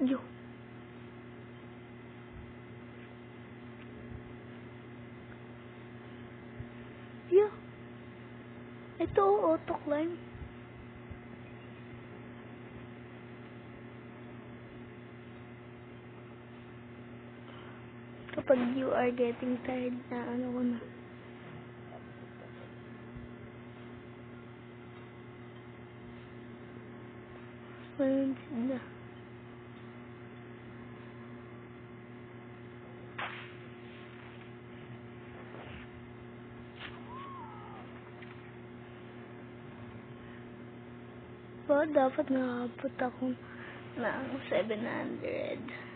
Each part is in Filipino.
Yo. Yo. Ito, auto climb. Kapag you are getting tired na ano ko na. Malansid na. Ba, dapat nakapot ako ng 700.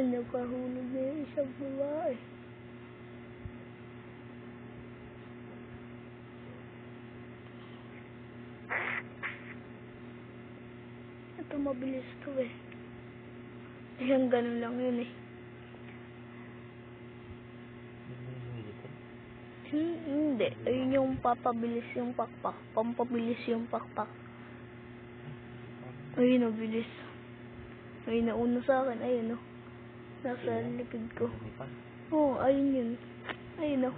Nagkahulog na yung isang babae. Ito mabilis to eh. Isang ganun lang yun eh. Hindi. Ayun yung papabilis yung pakpak. Pampabilis yung pakpak. Ayun o, bilis. Ayun, nauna sa akin. Ayun o. Nasa likod ko. Oo, ayun yun. Ayun o.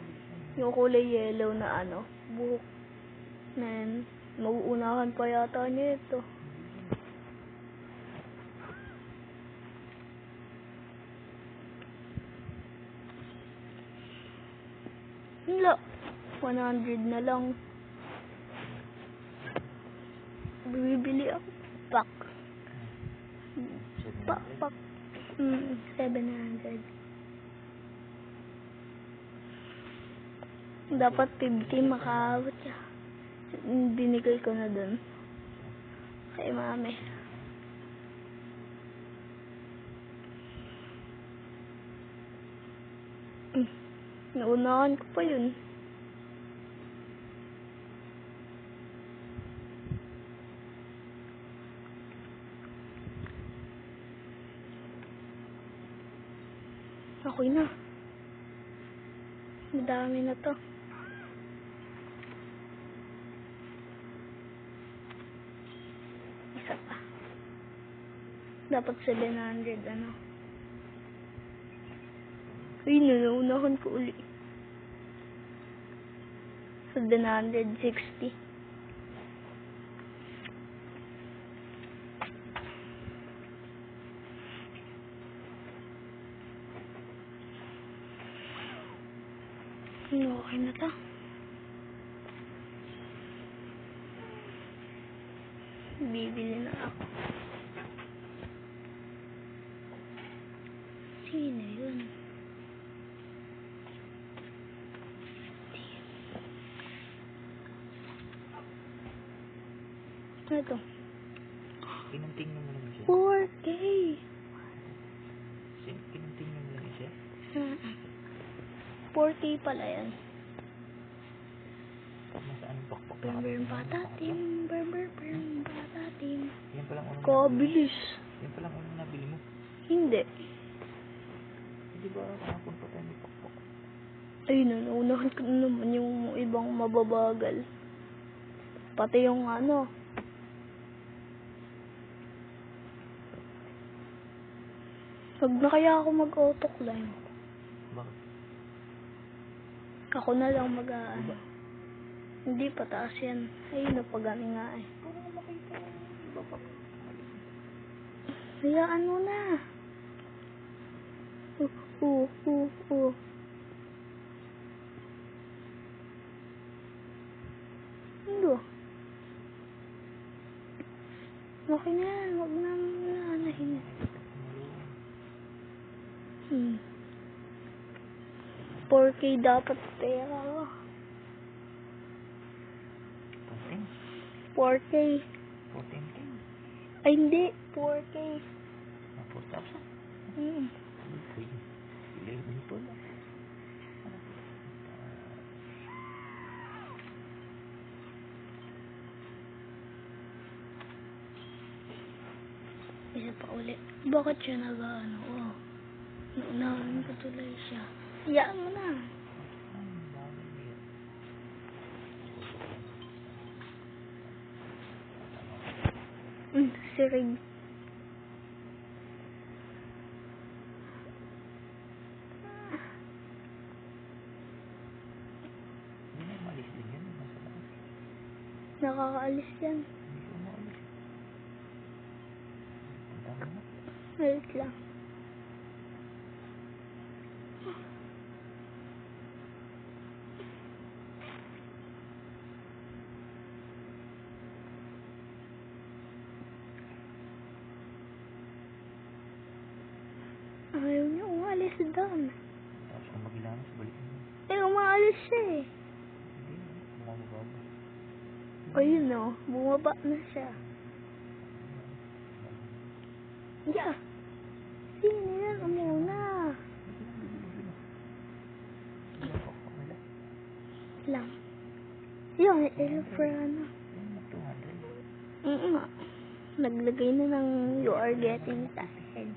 Yung kulay yellow na ano. Buhok. Na yan. Mauunahan pa yata niya ito. Wala. 100 na lang. Bibili ako. Pak. Pak. 700. Dapat 50 makaabot siya. Binigay ko na dun. Kay mami. Naunahan ko pa yun. Okay na. Madami na to. Isa pa. Dapat 700 ano. Ay, naunahan ko uli. 760. Okay na to. Bibili na ako. Sino yun? Ano to? Pinunting mo lang siya. 4K! Pinunting mo lang siya? 4K pala yan. Masaan ang pakpak? Burn patatim. Burn patatim. Yan palang unang Kabilis. Yan palang unang nabili mo. Hindi. Hindi ba kahapon pa tayo may pakpak? Ayun na, naunahan ko na naman yung ibang mababagal. Pati yung ano. Huwag na kaya ako mag-auto climb. Bakit? Ako na lang mag-aano. Hindi, pataas yan. Ayun na, pagani nga eh. Hayaan mo na. Ano? Okay na yan. Huwag na anahin. 4K dapat pera. 4K. 14K. Ay, hindi. 4K. 4,000. Pili mo ito lang. Isa niya pa uli. Bakit siya nag-ano? Oh. Naunahan ko tuloy siya. Hayaan mo na. Si Rig. Hindi na umalis din yan. Nasa labas. Nakakaalis yan. Hindi siya umalis. Punta mo na. Wait lang. Ayaw niya umalis doon. Tapos kung magilanas, balikin mo. Umaalis siya eh. Hindi na. Bumababa. Ayun o, bumaba na siya. Yeah. Sino yan? Muna. Lang. Yung Elfrano. nga. Naglagay na ng you are getting tired.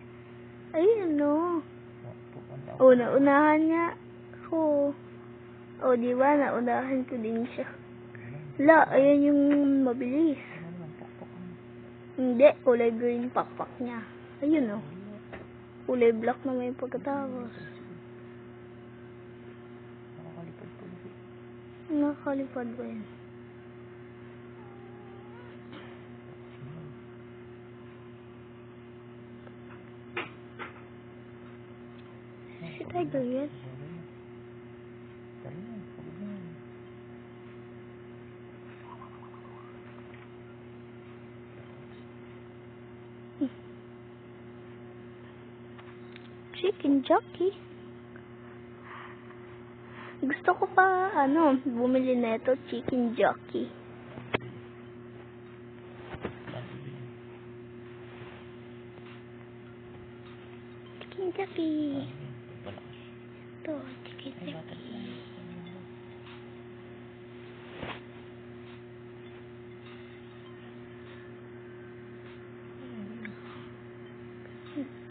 Ayun no. Naunahan niya ako. O diba, naunahan ko din siya. La, ayan yung mabilis. Hindi, kulay green pakpak niya. Ayun no. Kulay black na may pagkatapos. Nakakalipad ba yun? Si Tiger yan? Chicken jockey. Gusto ko pa, bumili neto chicken jockey. Chicken jockey. Ito, chicken jockey.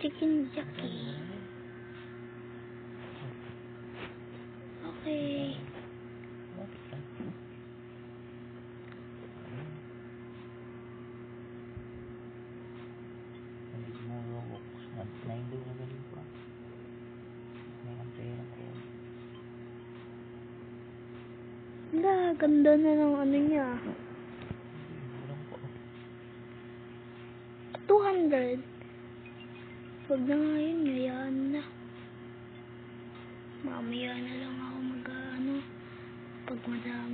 Chicken jockey. Okay. Wala, ganda na ng niya. 200. Huwag na nga yun, ngayaan na. Mamaya na lang ako pag madami.